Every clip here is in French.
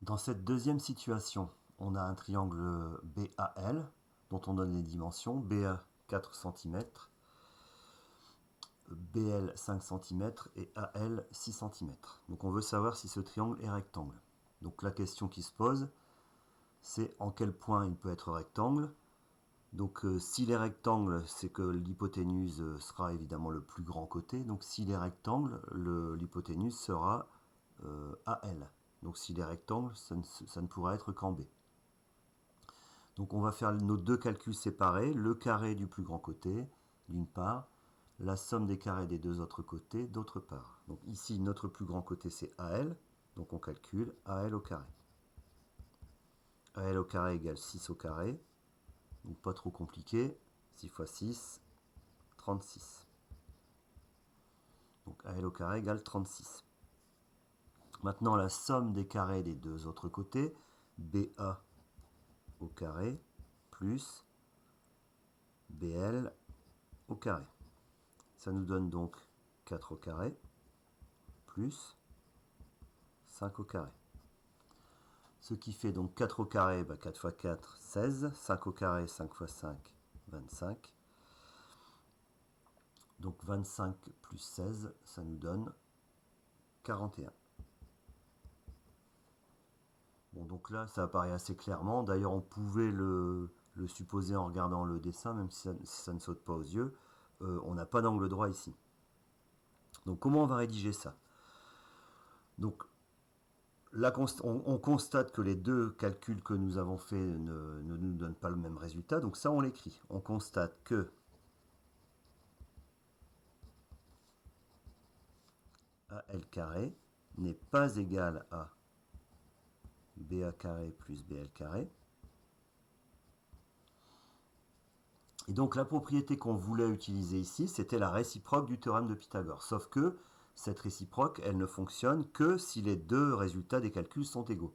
Dans cette deuxième situation, on a un triangle BAL, dont on donne les dimensions, BA 4 cm, BL 5 cm et AL 6 cm. Donc on veut savoir si ce triangle est rectangle. Donc la question qui se pose, c'est en quel point il peut être rectangle. Donc s'il est rectangle, c'est que l'hypoténuse sera évidemment le plus grand côté. Donc s'il est rectangle, l'hypoténuse sera AL. Donc s'il est rectangle, ça ne pourra être qu'en B. Donc on va faire nos deux calculs séparés, le carré du plus grand côté, d'une part, la somme des carrés des deux autres côtés, d'autre part. Donc ici, notre plus grand côté, c'est AL, donc on calcule AL au carré. AL au carré égale 6 au carré, donc pas trop compliqué, 6 fois 6, 36. Donc AL au carré égale 36. Maintenant, la somme des carrés des deux autres côtés, BA au carré plus BL au carré. Ça nous donne donc 4 au carré plus 5 au carré. Ce qui fait donc 4 au carré, 4 fois 4, 16. 5 au carré, 5 fois 5, 25. Donc 25 plus 16, ça nous donne 41. Bon, donc là, ça apparaît assez clairement. D'ailleurs, on pouvait le supposer en regardant le dessin, même si ça ne saute pas aux yeux. On n'a pas d'angle droit ici. Donc comment on va rédiger ça? Donc là, on constate que les deux calculs que nous avons faits ne nous donnent pas le même résultat. Donc ça, on l'écrit. On constate que AL carré n'est pas égal à BA carré plus BL carré. Et donc la propriété qu'on voulait utiliser ici, c'était la réciproque du théorème de Pythagore. Sauf que cette réciproque, elle ne fonctionne que si les deux résultats des calculs sont égaux.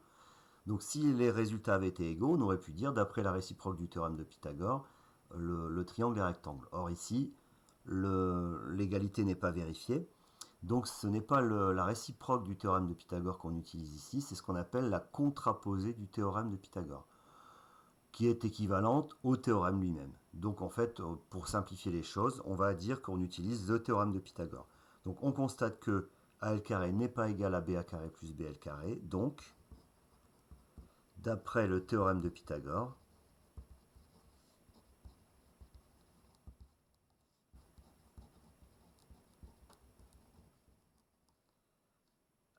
Donc si les résultats avaient été égaux, on aurait pu dire, d'après la réciproque du théorème de Pythagore, le triangle est rectangle. Or ici, l'égalité n'est pas vérifiée. Donc ce n'est pas la réciproque du théorème de Pythagore qu'on utilise ici, c'est ce qu'on appelle la contraposée du théorème de Pythagore, qui est équivalente au théorème lui-même. Donc en fait, pour simplifier les choses, on va dire qu'on utilise le théorème de Pythagore. Donc on constate que AL carré n'est pas égal à BA carré plus BL carré, donc d'après le théorème de Pythagore,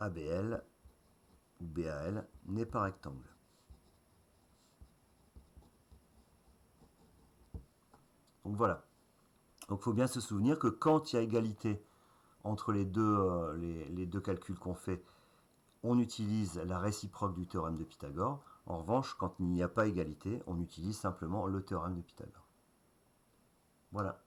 ABL ou BAL n'est pas rectangle. Donc voilà. Donc il faut bien se souvenir que quand il y a égalité entre les deux calculs qu'on fait, on utilise la réciproque du théorème de Pythagore. En revanche, quand il n'y a pas égalité, on utilise simplement le théorème de Pythagore. Voilà.